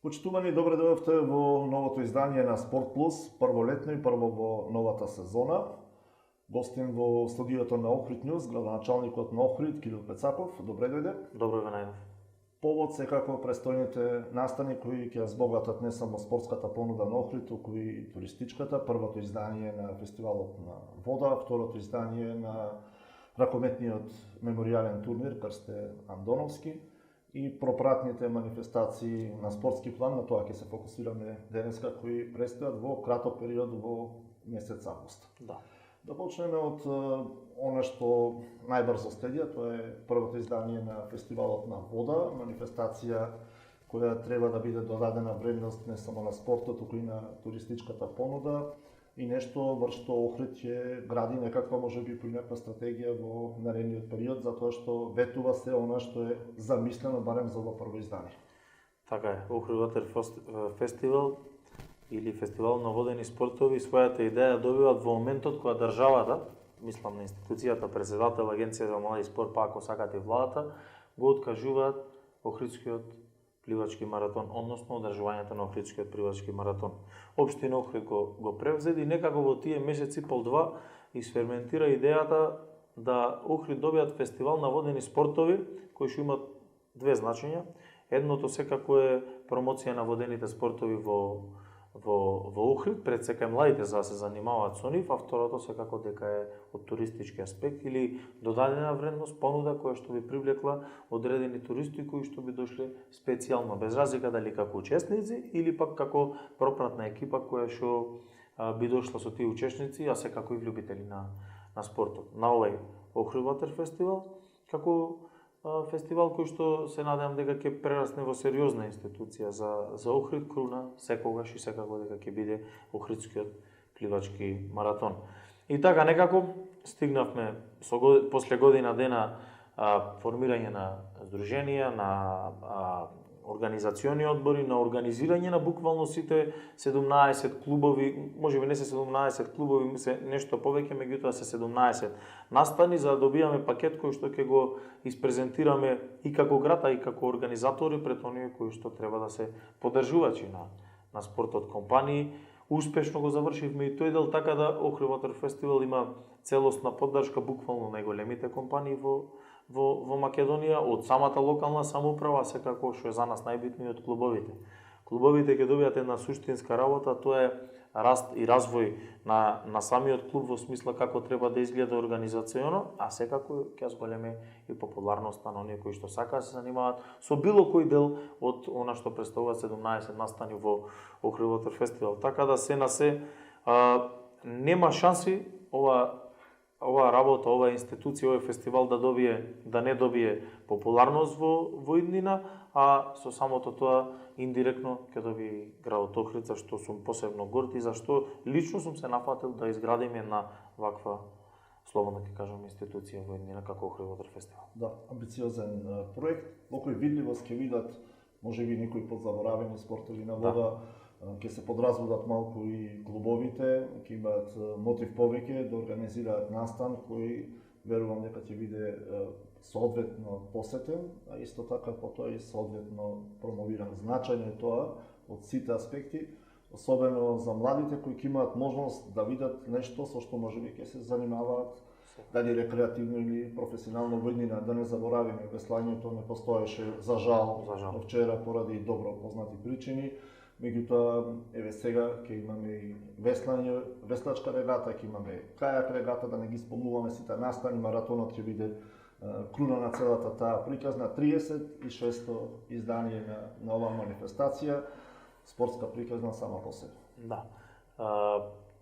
Почитувани, добре дојдовте во новото издание на Спорт Плюс, прволетно и прво во новата сезона. Гостим во студиото на Охрид Ньюз, градоначалникот на Охрид, Кирил Пецаков. Добре дојде. Добро ве најдов. Повод секако престојните настани кои ќе збогатат не само спортската понуда на Охрид, туку и туристичката. Првото издание на фестивалот на вода, второто издание на ракометниот меморијален турнир Крсте Андоновски и пропратните манифестации на спортски план. На тоа ќе се фокусираме денеска, кои престојат во краток период во месец август. Да почнеме од она што најбрзо следи, тоа е првото издание на фестивалот на вода, манифестација која треба да биде додадена вредност не само на спортот, туку и на туристичката понуда и нешто врз што Охрид ќе гради некаква, можеби, по некаква стратегија во наредниот период, затоа што ветува се она што е замислено барем за ова прво издание. Така е, Охрид Ватер фестивал или фестивал на водени спортови својата идеја добиваат во моментот кога државата, мислам на институцијата, председател, Агенција за млади спорт, па ако сакате владата, го откажуваат Охридскиот пливачки маратон, односно одржувањето на Охридскиот пливачки маратон. Општина Охрид го превзеде и некако во тие месеци пол-два изферментира идејата да Охрид добијат фестивал на водени спортови кои што имат две значења. Едното секако е промоција на водените спортови во Охрид, пред сека младите за да се занимаваат со нив, а второто секако дека е од туристички аспект или додадена вредност, понуда која што би привлекла одредени туристи кои што би дошле специјално, без разлика дали како учесници или пак како пропратна екипа која што би дошла со тие учесници, а секако и влюбители на спортот. На овој Охрид Ватер фестивал, како фестивал кој што се надевам дека ќе прерасне во сериозна институција за Охрид, круна секогаш и секако дека ќе биде Охридскиот пливачки маратон. И така некако стигнавме после година дена формирање на здруженија, на организациони одбори, на организирање на буквално сите 17 клубови, можеби не се 17 клубови, се нешто повеќе, меѓутоа се 17 настани за да добијаме пакет кој што ќе го испрезентираме и како град, а и како организатори пред оние кои што треба да се поддржувачи на спортот компании. Успешно го завршивме и тој дел, така да Охрид Ватер фестивал има целосна поддршка буквално најголемите компании во Македонија, од самата локална самоуправа, секако што е за нас најбитно од клубовите. Клубовите ќе добијат една суштинска работа, тоа е раст и развој на самиот клуб во смисла како треба да изгледа организационо, а секако ќе зголеме и популарноста на оние кои што сакаат да се занимаваат со било кој дел од она што представуваат 17 настани во Охрид Ватер фестивал. Така да се на се нема шанси ова работа, ова институција, овој фестивал да не добие популарност во иднина, а со самото тоа индиректно ќе добие градот Охрид, за што сум посебно горд и за што лично сум се нафатил да изградим една ваква, слободно ќе кажам, институција во иднина како Охрид Ватер фестивал. Да, амбициозен проект, во кој видливост ќе видат можеби некои подзаборавени спортови на вода. Ќе се подразводат малку и клубовите, ќе имаат мотив повеќе да организираат настан кој верувам дека ќе биде соодветно посетен, а исто така потоа и соодветно промовиран. Значајно е тоа од сите аспекти, особено за младите кои ќе имаат можност да видат нешто со што можеби ќе се занимаваат, дали рекреативно или професионално во иднина. Да не заборавиме, веслањето не постоеше за жал вчера поради добро познати причини. Меѓутоа, еве сега ќе имаме и веслање, веслачка регата, ќе имаме кајак регата, да не ги спомнуваме сите настани. Маратонот ќе биде круна на целата таа приказна. 36-то издание на оваа манифестација, спортска приказна сама по себе. Да.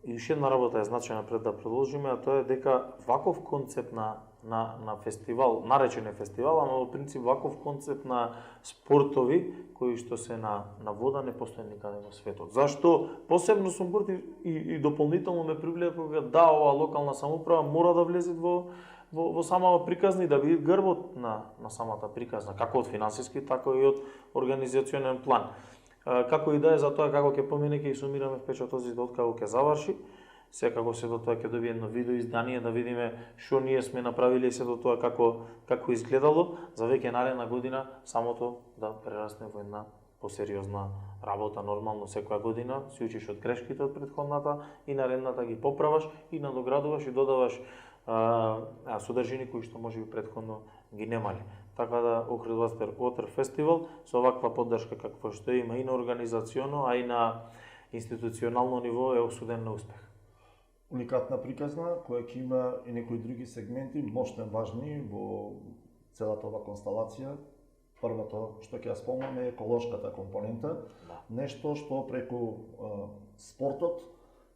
И уште една работа е значајна пред да продолжиме, а тоа е дека ваков концепт на фестивал, наречен е фестивал, ама во принцип ваков концепт на спортови кои што се на вода не постои никаде во светот. Зашто посебно сум горд и дополнително ме привлека кога оваа локална самоуправа мора да влезе во самава приказна и да биде грбот на самата приказна, како од финансиски, така и од организационен план. Како и да е за тоа како ќе помине, ќе сумираме впечатот од како ќе заврши. Секако се до тоа ќе добие едно видео издание да видиме што ние сме направиле и се до тоа како изгледало за веќе наредна година самото да прерасне во една посериозна работа нормално секоја година, си учиш од грешките од претходната и наредната ги поправаш и надоградуваш и додаваш содржини кои што можеби претходно ги немале. Така да Охрид Water Festival со оваква поддршка каква што има и на организационо, а и на институционално ниво е осуден на успех. Уникатна приказна која ќе има и некои други сегменти мощно важни во целата ова констелација. Првото што ќе ја спомнаме е еколошката компонента, нешто што преку спортот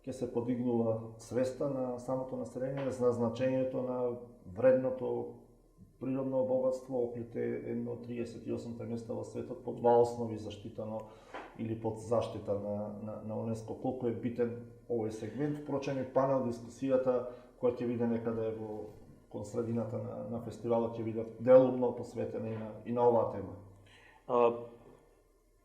ќе се подигнува свеста на самото население за значењето на вредното природно богатство. Охрид е едно од 38 места во светот по два основи заштитано или под заштита на УНЕСКО. Колку е битен овој сегмент, впрочем и панел дискусијата која ќе биде некаде во кон средината на фестивалот ќе биде делумно посветена и на оваа тема.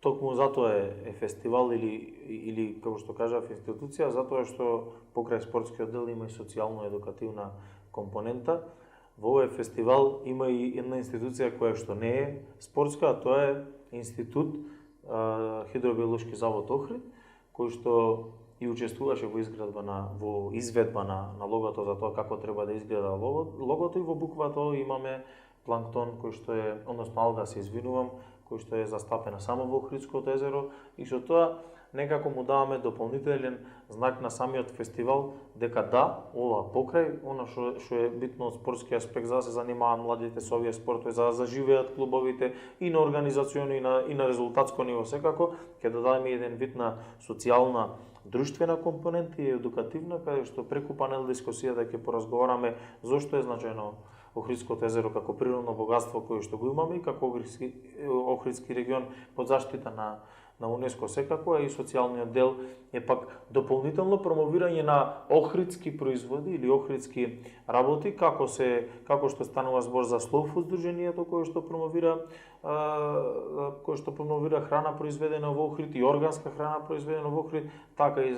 Токму затоа е фестивал или како што кажав институција, затоа што покрај спортскиот дел има и социјално-едукативна компонента. Во овој фестивал има и една институција која што не е спортска, а тоа е Институт Хидробиолошки завод Охрид, кој што и учествуваше во изведба на логото за тоа како треба да изгледа логото, и во буквата имаме планктон кој што е, односно алга, се извинувам, кој што е застапена само во Охридското езеро, и со тоа некако му даваме дополнителен знак на самиот фестивал дека да, ова покрај она што е битно од спортски аспект, за да се занимаваат младите со овие спортови, за да заживеат клубовите и на организационо и на резултатско ниво секако, ќе додадеме еден вид на социјална друштвена компонента и едукативна, каде што преку панел дискусијата ќе поразговараме зошто е значајно Охридското езеро како природно богатство кое што го имаме и како Охридски регион под заштита на УНЕСКО секако, а и социјалниот дел е пак дополнително промовирање на охридски производи или охридски работи, како што станува збор за Slow Food здруженијето кое што промовира храна произведена во Охрид и органска храна произведена во Охрид, така и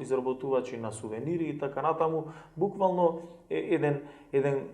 изработувачи на сувенири и така натаму. Буквално еден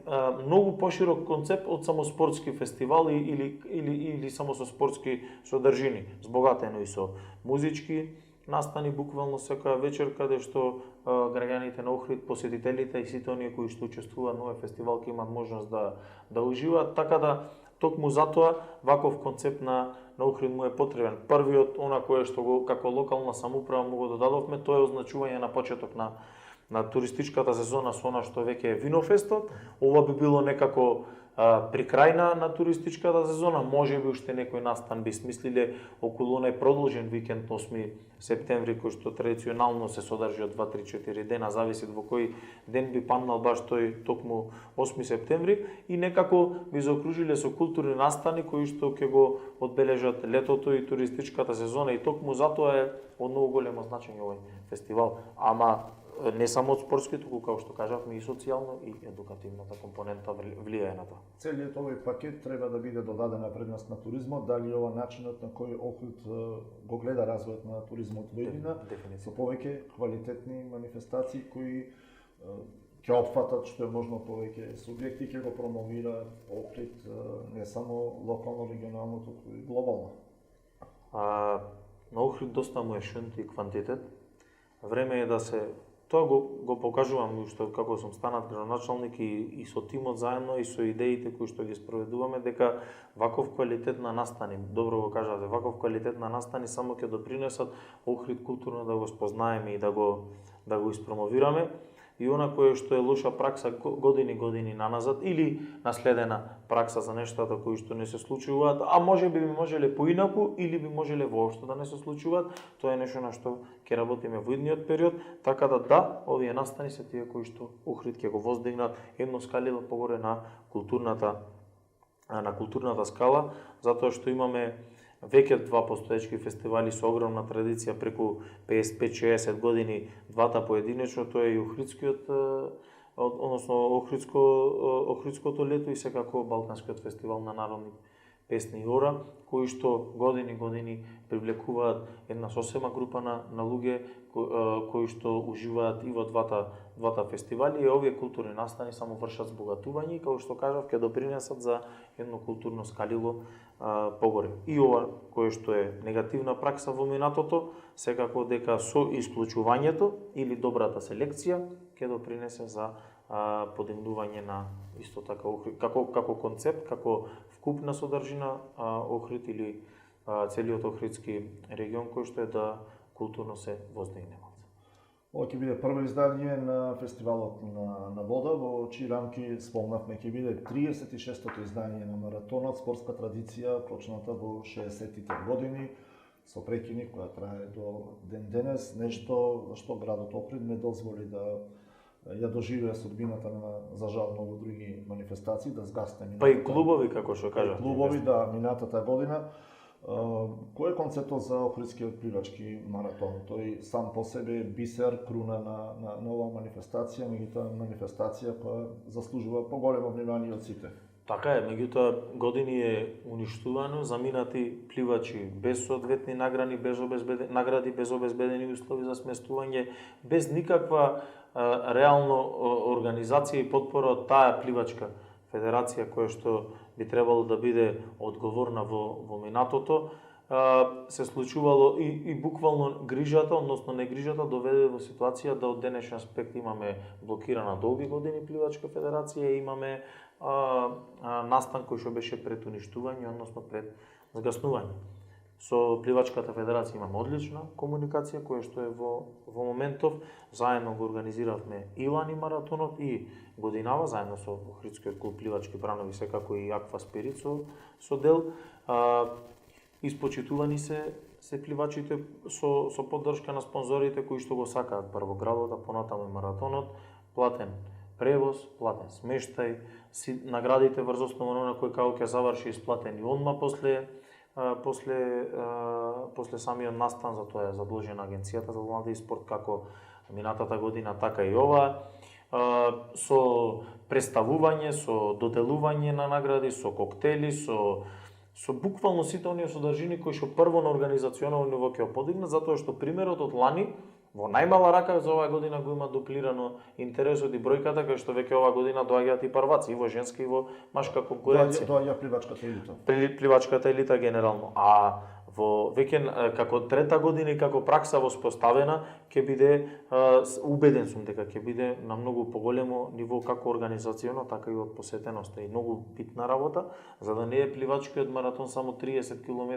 многу поширок концепт од само спортски фестивал или само со спортски содржини, збогатено и со музички настани буквално секоја вечер, каде што граѓаните на Охрид, посетителите и сите оние кои што учествуваат на овој фестивал ќе имаат можност да уживаат, така да токму затоа ваков концепт на Охрид му е потребен. Првиот, она кое што како локална самоуправа му го додадовме, тоа е означување на почеток на туристичката сезона со она што веќе е Винофестот. Ова би било некако при крај на туристичката сезона, можеби уште некој настан би смислиле околу онај продолжен викенд 8 септември, кој што традиционално се содржи од 2-3-4 дена, зависи во кој ден би паднал баш тој токму 8 септември, и некако би заокружиле со културни настани кои што ќе го одбележат летото и туристичката сезона, и токму затоа е од многу големо значење овој фестивал, ама не само од спортски, туку како што кажавме и социјално и едукативната компонента влијае на тоа. Целиот овој пакет треба да биде додадена предност на туризмот, дали ова начинот на кој Охрид го гледа развојот на туризмот во иднина, со повеќе квалитетни манифестации кои ќе опфатат што е можно повеќе субјекти, ќе го промовира Охрид не само локално, регионално, туку и глобално. На Охрид доста му е шунт и квантитет. Време е да се тоа го покажувам уште како сум станат градоначалник и со тимот заедно и со идеите кои што ги спроведуваме, дека ваков квалитет на настани, добро го кажавте, ваков квалитет на настани само ќе допринесат Охрид културно да го спознаеме и да го испромовираме. И она кое што е лоша пракса години наназад или наследена пракса за нештата кои што не се случуваат, а можеби можеле поинаку или би можеле воопшто да не се случуваат, тоа е нешто на што ќе работиме во идниот период, така да, овие настани се тие кои што Охрид ќе го воздигнат едно скалило погоре на културната скала, затоа што имаме веќе два постоечки фестивали со огромна традиција преку 55-60 години, двата поединечно, тоа е и Охридскиот, односно Охридското лето и секако Балканскиот фестивал на народни песни и ора, кои што години привлекуваат една сосема група на луѓе кои што уживаат и во двата фестивали, и овие културни настани само вршат збогатување и, како што кажав, ќе допринесат за едно културно скалило погоре. И ова кое што е негативна пракса во минатото, секако дека со исклучувањето или добрата селекција ќе допринесе за подигнување на исто така како концепт, како вкупна содржина Охрид или целиот Охридски регион кој што е да културно се воздигне. Ова ќе биде прво издание на фестивалот на вода, во чии рамки спомнавме ќе биде 36-тото издание на маратонот, спортска традиција почната во 60-тите години со прекини која трае до ден денес, нешто што градот Охрид не дозволи да ја доживее судбината на, за жал, многу други манифестации, да згасне минатата. Па и клубови, како што кажав. Клубови, да, минатата година. Кој е концептот за Охридскиот пливачки маратон? Тој сам по себе е бисер, круна на оваа манифестација, меѓутоа манифестација која заслужува поголемо внимание од сите. Така е, меѓутоа години е уништувано, заминати пливачи без соодветни награди, без обезбедени услови за сместување, без никаква реално организација и подпора од таа пливачка федерација која што би требало да биде одговорна во минатото, се случувало и буквално грижата, односно негрижата, доведе во ситуација да од денешен аспект имаме блокирана долги години пливачка федерација и имаме настан кој што беше пред уништување, односно пред згаснување. Со пливачката федерација имаме одлична комуникација која што е во моментов. Заедно го организиравме и лани маратонот и годинава заедно со Охридскиот клуб пливачки бранови, секако и Аква Спирит со дел. Испочитувани се пливачите со поддршка на спонзорите кои што го сакаат прво градот, а понатаму и маратонот, платен превоз, платен смештај, наградите врз основа на кој како ќе заврши исплатени одма после самиот настан, за тоа е задолжена Агенцијата за млади и спорт како минатата година, така и ова, со представување, со доделување на награди, со коктели, со буквално сите оние содржини кои што прво на организационално ниво ќе подигнат, затоа што примерот од лани во најмала рака за оваа година го има дуплирано интересот и бројката, кај што веќе оваа година доаѓаат и прваци, и во женска и во машка конкуренција. Доаѓа пливачката елита. Пливачката елита генерално. А во веќе како трета година и како пракса воспоставена, ќе биде, убеден сум дека ќе биде на многу поголемо ниво како организационо, така и од посетеноста. И многу битна работа, за да не е пливачкиот маратон само 30 км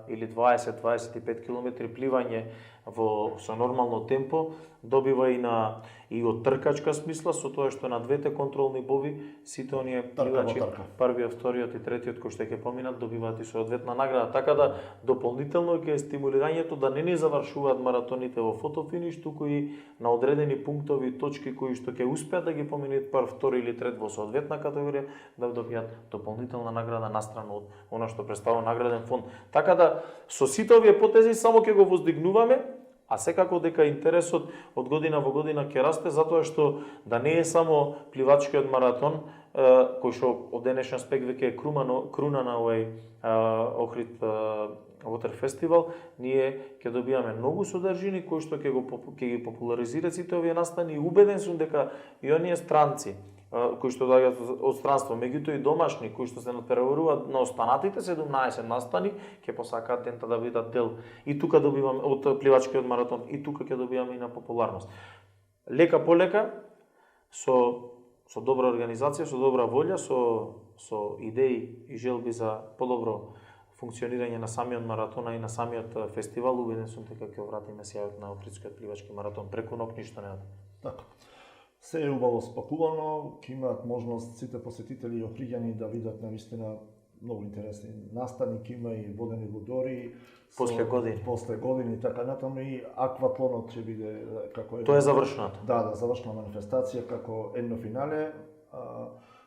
или 20-25 км пливање со нормално темпо, добива и од тркачка смисла, со тоа што на двете контролни бови сите оние пливачи, првиот, вториот и третиот кои што ќе поминат, добиваат и соодветна награда. Така да дополнително ќе е стимулирањето да не ни завршуваат маратоните во фотофиниш, туку и на одредени пунктови и точки кои што ќе успеат да ги поминат прв, втори или трет во соодветна категорија, да добијат дополнителна награда настрана од она што представува награден фонд. Така да со сите овие потези само ќе го воздигнуваме, а секако дека интересот од година во година ќе расте, затоа што да не е само пливачкиот маратон, кој што од денешен аспект веќе е круна на овој Охрид Water Festival, ние ќе добиваме многу содржини кои што ќе ги популаризираат сите овие настани и убеден сум дека и оние странци кои што доаѓаат од странство, меѓутоа и домашни кои што се натпреваруваат на останатите 17 настани, ќе посакаат дента да бидат дел и тука добиваме од пливачкиот маратон и тука ќе добиваме и на популарност. Лека по лека со добра организација, со добра волја, со идеи и желби за подобро функционирање на самиот маратон и на самиот фестивал, убеден сум дека ќе вратиме сјајот на Охридскиот пливачки маратон. Преку ног ништо не оди. Така. Се е убаво спакувано, ќе имаат можност сите посетители и охриѓани да видат навистина многу интересни настани, ќе има и водени лудори после години така натаму и акватлонот ќе биде како тоа е завршната. Да, завршна манифестација како едно финале,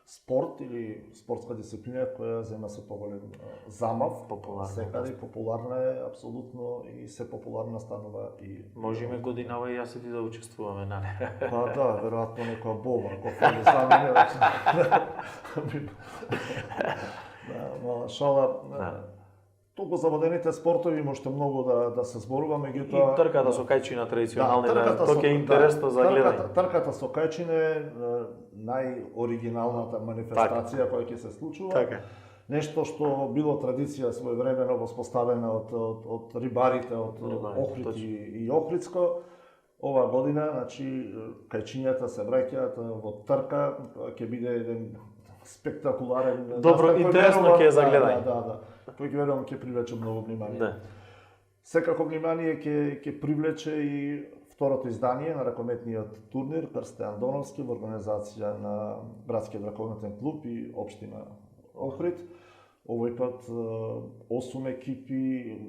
спорт или спортска дисциплина која зема се поголем замав, секаде популарна е апсолутно и се популарна станува и можеме годинава и јас и ти да учествуваме на неа. Па да, веројатно некоја боба, ако фали за мене. Мала шала. Да. Толку заводените спортови можете многу да се зборува, И меѓутоа трката со кајчина традиционални, трката тоа ќе е интересно за гледање. Трката со кајчине е најоригиналната манифестација која ќе се случува. Така. Нешто што било традиција своевремено воспоставена од рибарите од Охрид и Охридско. Ова година, значи, кајчињата се враќаат во трка, ќе биде еден спектакуларен. Добро, интересно ќе е за гледање. Да. Кој ќе верувам ќе привлече многу внимание. Да. Секако внимание ќе привлече и второто издание на ракометниот турнир Крсте Андоновски во организација на Братскиот ракометен клуб и општина Охрид. Овој пат 8 екипи,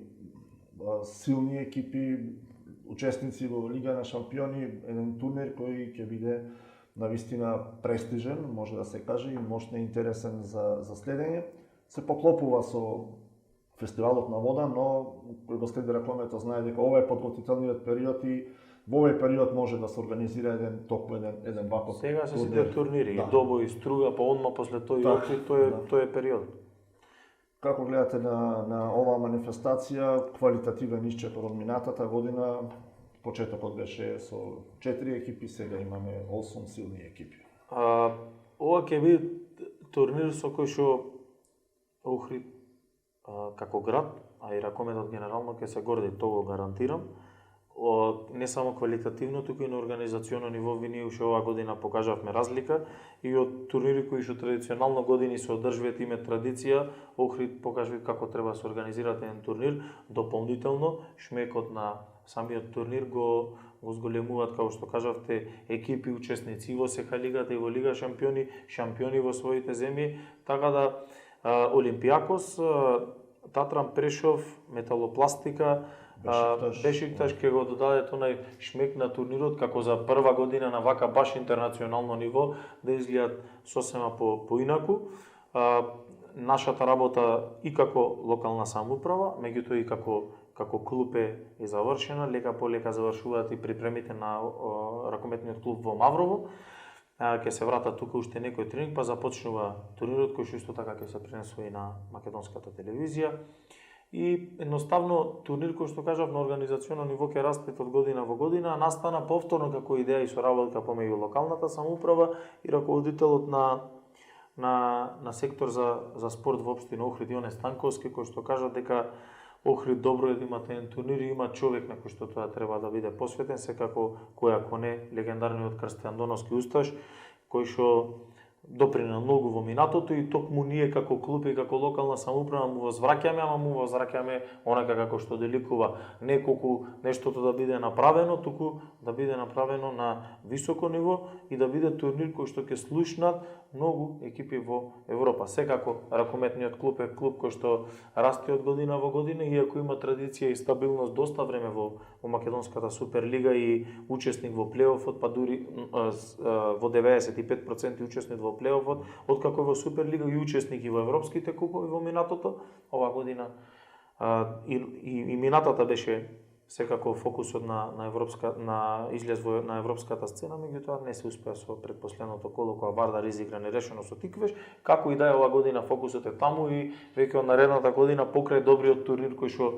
силни екипи, учесници во Лига на шампиони, еден турнир кој ќе биде навистина престижен, може да се каже, и мощно интересен за следење. Се поклопува со фестивалот на вода, но кој го следи ракометот знае дека ова е подготвителниот период и во овој период може да се организира еден ваков. Сега се сите турнири, да. И Добо и Струга, па одма после тој и Охрид, тој е период. Како гледате на оваа манифестација, квалитативен исчекор од минатата година, почетокот беше со 4 екипи, сега имаме 8 силни екипи. Ова ќе биде турнир со кој што Охрид како град, а и ракометот генерално ќе се горди, тоа го гарантирам. Не само квалитативно, туку и на организационо ниво, ние уште оваа година покажавме разлика и од турнири кои што традиционално години се одржуваат име традиција, Охрид покажа како треба да се организира еден турнир. Дополнително, шмекот на самиот турнир го зголемуваат, како што кажавте, екипи учесници и во СХ лигата и во Лига шампиони во своите земји, така да Олимпијакос, Татран Прешов, Металопластика, Бешикташ ќе го додаде тонај шмек на турнирот, како за прва година на вака баш интернационално ниво да изгледат сосема поинаку. Нашата работа и како локална самоуправа, меѓутоа и како клуб е завршена, лека по лека завршуваат и припремите на ракометниот клуб во Маврово. Ќе се вратат тука уште некој тренинг, па започнува турнирот кој што исто така ќе се пренесува и на македонската телевизија. И едноставно турнир кој што кажав на организационо ниво ќе расте од година во година, настана повторно како идеја и соработка помеѓу локалната самоуправа и раководителот на сектор за спорт во општина Охрид Јоне Станковски, кој што кажа дека Охрид добро е да имате еден турнир и има човек на кој што тоа треба да биде посветен, секако кој ако не легендарниот Крсте Андоновски усташ, кој што доприна многу во минатото и токму ние како клуб и како локална самоуправа му возвраќаме, ама му возвраќаме онака како што деликува, не колку нештото да биде направено, туку да биде направено на високо ниво и да биде турнир кој што ќе слушнат многу екипи во Европа. Секако ракометниот клуб е клуб кој што расте од година во година, иако има традиција и стабилност доста време во македонската Суперлига и учесник во плейофот, па дури во 95% учесник во плейофот, откако во Суперлига и учесник и во европските купови во минатото, оваа година и минатата беше секако фокусот на излез на европската сцена, меѓутоа не се успеа со предпоследното коло кога Вардар изигра нерешено со Тиквеш, како и да е оваа година фокусот е таму и веќе од наредната година покрај добриот турнир кој што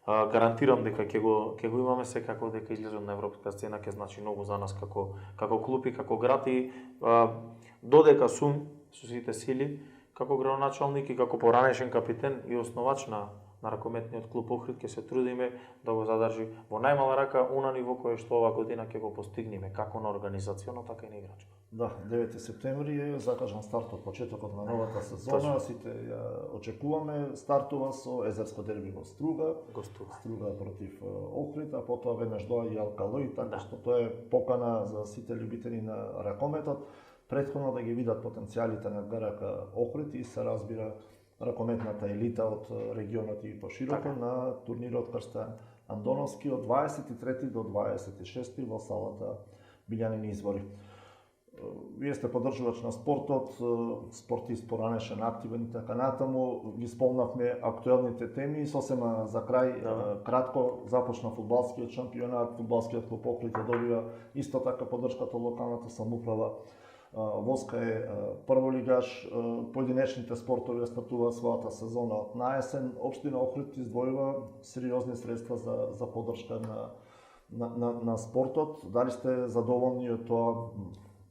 гарантирам дека ќе го имаме, секако дека излезот на европската сцена ќе значи многу за нас како клуб и како град и додека сум со сите сили како градоначалник и како поранешен капитен и основач на ракометниот клуб Охрид ќе се трудиме да го задржи во најмала рака она ниво кое што оваа година ќе го постигнеме како на организационо, така и на играчко. Да, 9 септември е закажан стартот, почетокот на новата сезона, сите ја очекуваме, стартува со езерско дерби во Струга, Струга против Охрид, а потоа веднаш доа и Алкалој, така што тоа е покана за сите љубители на ракометот, претходно да ги видат потенцијалите на ГРК Охрид и се разбира ракометната елита од регионот и пошироко на турнирот Крсте Андоновски од 23 до 26 во салата Билјанини извори. Вие сте поддржувач на спортот, спортист поранешен, активен и така натаму. Ги спомнавме актуелните теми, сосема за крај, кратко започна фудбалскиот шампионат, фудбалскиот клуб Охрид ја добива исто така поддршката од локалната самоуправа. Воска е прволигаш, поединечните спортови стартуваат својата сезона од наесен. Општина Охрид издвојува сериозни средства за поддршка на спортот. Дали сте задоволни од тоа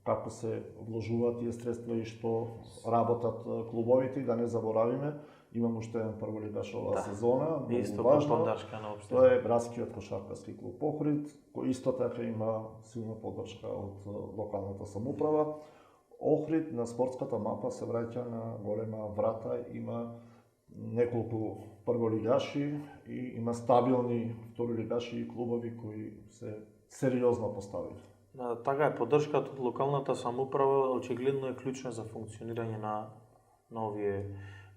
како се вложуваат тие средства и што работат клубовите, и да не заборавиме, имам уште еден прволигаш оваа сезона, исто важно. поддршка на општина. Тоа е Братскиот кошаркарски клуб Охрид, кој исто така има силна поддршка од локалната самоуправа. Охрид на спортската мапа се враќа на голема врата, има неколку прволигаши и има стабилни второлигаши и клубови кои се сериозно поставени. Така е, поддршката од локалната самоуправа очигледно е клучна за функционирање на овие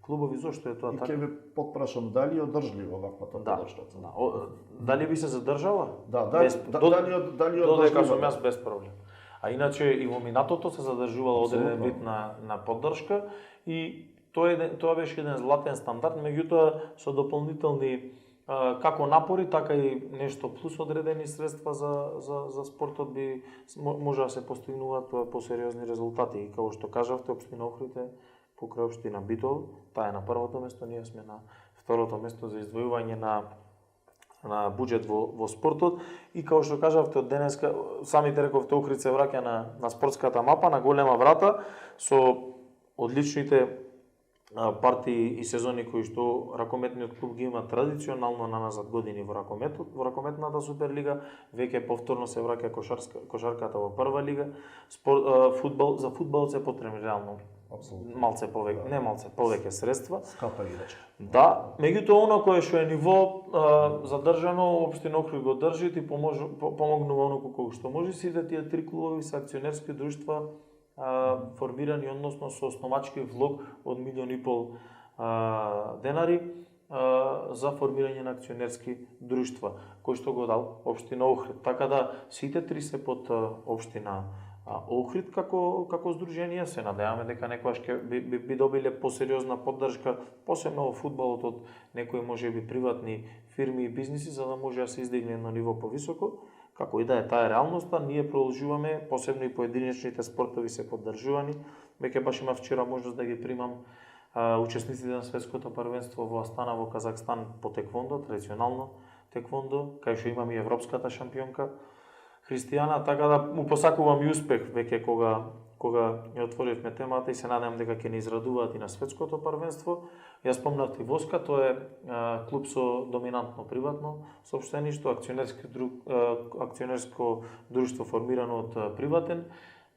клубови. Зошто е тоа И така? ќе ве потпрашам, дали е одржлива ваквата поддршка? Дали би се задржала? Да, дали е Додека сум одржлива? јас без проблем. А иначе и во минатото се задржувала одреден вид на поддршка и тоа беше еден златен стандард, меѓутоа со дополнителни како напори, така и нешто плюс одредени средства за спортот би може да се постигнуваат посериозни резултати. И како што кажавте, општина Охрид е покрај општина Битол, таа е на првото место, ние сме на второто место за издвојување на буџет во спортот. И како што кажавте, од денеска, самите рековте, Охрид се враќа на спортската мапа, на голема врата, со одличните партии и сезони кои што ракометниот клуб ги има традиционално наназад години во ракометната Суперлига, веќе повторно се враќа кошарката во прва лига, за фудбалот се потребни реално малце повеќе средства. Скапа играчка. Да, меѓутоа оно кое што е ниво задржано, општина Охрид го држи и помогнува оно колку што може. Сите тие три клубови се акционерски друштва формирани, односно со основачки влог од 1,5 милиони денари за формирање на акционерски друштва, кој што го дал општина Охрид. Така да сите три се под општина Охрид како здружение. Се надеваме дека некогаш би добиле посериозна поддршка, посебно во фудбалот, од некои можеби приватни фирми и бизниси, за да може да се издигне на ниво повисоко. Како и да е таа реалноста, ние продолжуваме, посебно и поединечните спортови се поддржувани. Веќе баш има вчера можност да ги примам учесниците на светското првенство во Астана во Казахстан по теквондо, традиционално теквондо, кај што имаме и европската шампионка Христијана, така да му посакувам и успех веќе кога ја отворивме темата и се надевам дека ќе ни израдуваат и на светското првенство. Ја спомнавте и Воска, тоа е клуб со доминантно приватно сопштеништво, акционерско друштво формирано од приватен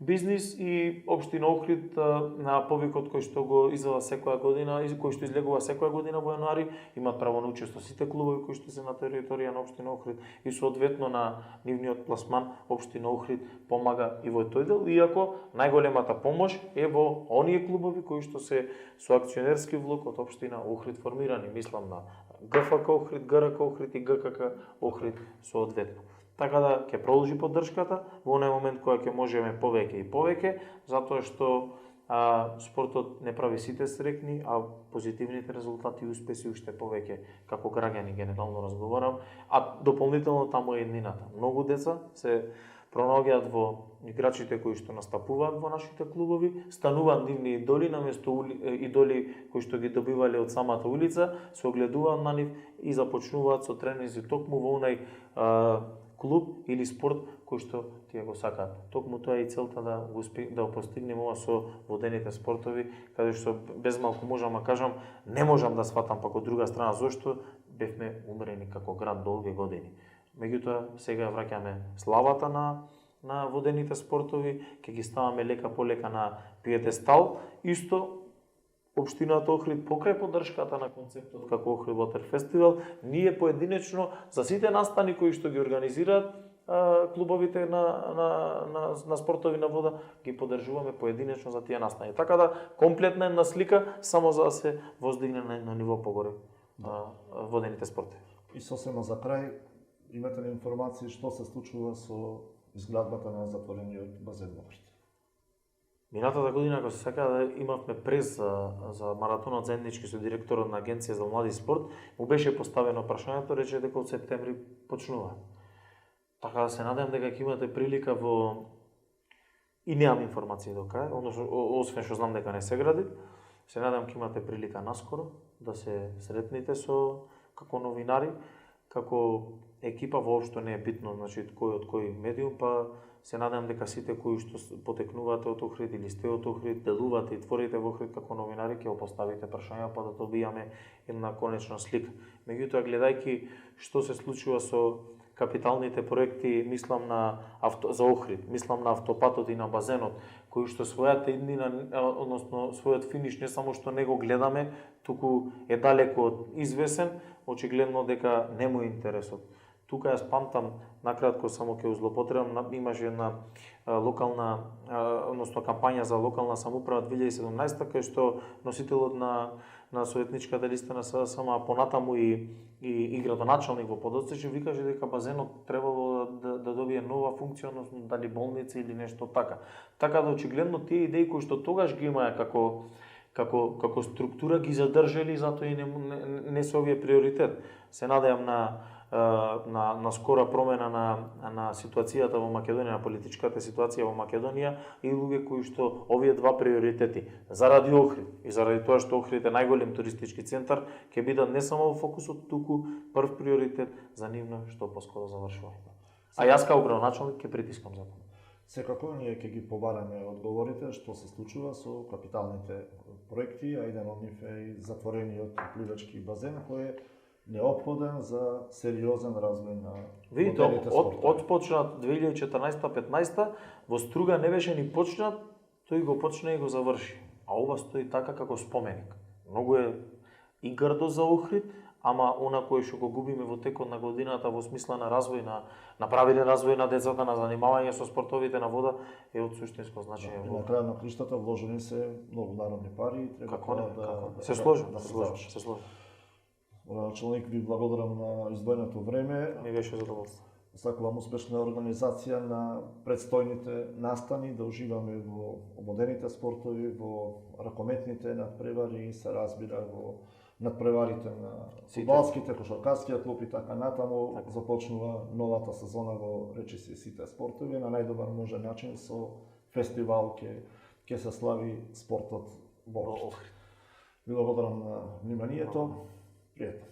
бизнис, и општина Охрид на повикот кој што го извела секоја година и кој што излегува секоја година во јануари, имаат право на учество сите клубови кои што се на територија на општина Охрид, и соодветно на нивниот пласман општина Охрид помага и во тој дел, иако најголемата помош е во оние клубови кои што се со акционерски влог од општина Охрид формирани, мислам на ГФК Охрид, ГРК Охрид и ГКК Охрид соодветно. Така да ќе продолжи поддршката во оној момент кога ќе можеме повеќе и повеќе, затоа што спортот не прави сите срекни, а позитивните резултати и успеси уште повеќе како граѓани генерално разговарам, а дополнително таму е еднината. Многу деца се пронаоѓаат во играчите кои што настапуваат во нашите клубови, стануваат нивни идоли наместо идоли кои што ги добивале од самата улица, се огледуваат на нив и започнуваат со тренинзи токму во онај клуб или спорт кој што тие го сакаат. Токму тоа е и целта да го постигнеме ова со водените спортови, каде што без малку можам да кажам, не можам да сватам пак од друга страна зошто бевме умрени како град долги години. Меѓутоа сега враќаме славата на водените спортови, ќе ги ставаме лека по лека на пиедестал. Исто општината Охрид покрај поддршката на концептот како Охрид Water Festival, ние поединечно за сите настани кои што ги организираат клубовите на спортови на вода, ги поддржуваме поединечно за тие настани. Така да комплетна една слика само за да се воздигне на ниво погоре водените спортови. И сосема за крај, имате ли информации што се случува со изградбата на затворениот базен во Охрид? Минатата година, ако се сака, да имавме прес за маратонот заеднички со директорот на Агенција за млади спорт, му беше поставено прашањето, рече дека од септември почнува. Така да се надевам дека ќе имате прилика во и немам информации до кај, освен што знам дека не се гради. Се надам ќе имате прилика наскоро да се сретнете со како новинари, како екипа, воопшто не е битно, значи кој од кој медиум, па се надам дека сите кои што потекнувате од Охрид или сте од Охрид, делувате и творите во Охрид како новинари, ќе поставите прашања па да добијаме една конечна слика. Меѓутоа, гледајќи што се случува со капиталните проекти, мислам на за Охрид, мислам на автопатот и на базенот, кои што својата иднина, односно својот финиш не само што не го гледаме, туку е далеко од извесен, очигледно дека не му е интересот. Тука јас памтам, накратко само ќе злоупотребам, имаше една локална, односно кампања за локална самоуправа 2017 кај што носителот на советничката листа на СДСМ, а понатаму и градоначалник во Подоцничи викаше дека базенот требало да добие нова функција, односно дали болница или нешто така. Така да очигледно тие идеи кои што тогаш ги имаа како структура ги задржали, затоа и не се овие приоритет. Се надевам на скора промена на ситуацијата во Македонија, на политичката ситуација во Македонија и луѓе кои што овие два приоритети заради Охрид и заради тоа што Охрид е најголем туристички центар ќе бидат не само во фокусот, туку прв приоритет за нивно што поскоро завршување. А јас како градоначалник ќе притискам за тоа. Секако ние ќе ги побараме одговорите што се случува со капиталните проекти, а еден од нив е и затворениот пливачки базен кој е неопходен за сериозен развој на видите, од почнат 2014-15 во Струга не беше ни почнат, тој го почна и го заврши. А ова стои така како споменик. Многу е и грдо за Охрид, ама она кое што го губиме во текот на годината во смисла на развој на правилен развој на децата, на занимавање со спортовите на вода е од суштинско значење. На крај на криштата вложени се многу народни пари и треба се сложи. Началник, ви благодарам на издвоеното време. Ми беше задоволство. Сакувам успешна организација на предстојните настани, да уживаме во ободените спортови, во ракометните надпревари и се разбира во надпреварите на фудбалските, кошаркарскиот клуб и така натаму. Започнува новата сезона во речиси сите спортови на најдобар можен начин со фестивал ќе се слави спортот во Охрид. Ви благодарам на вниманието. Пријатно.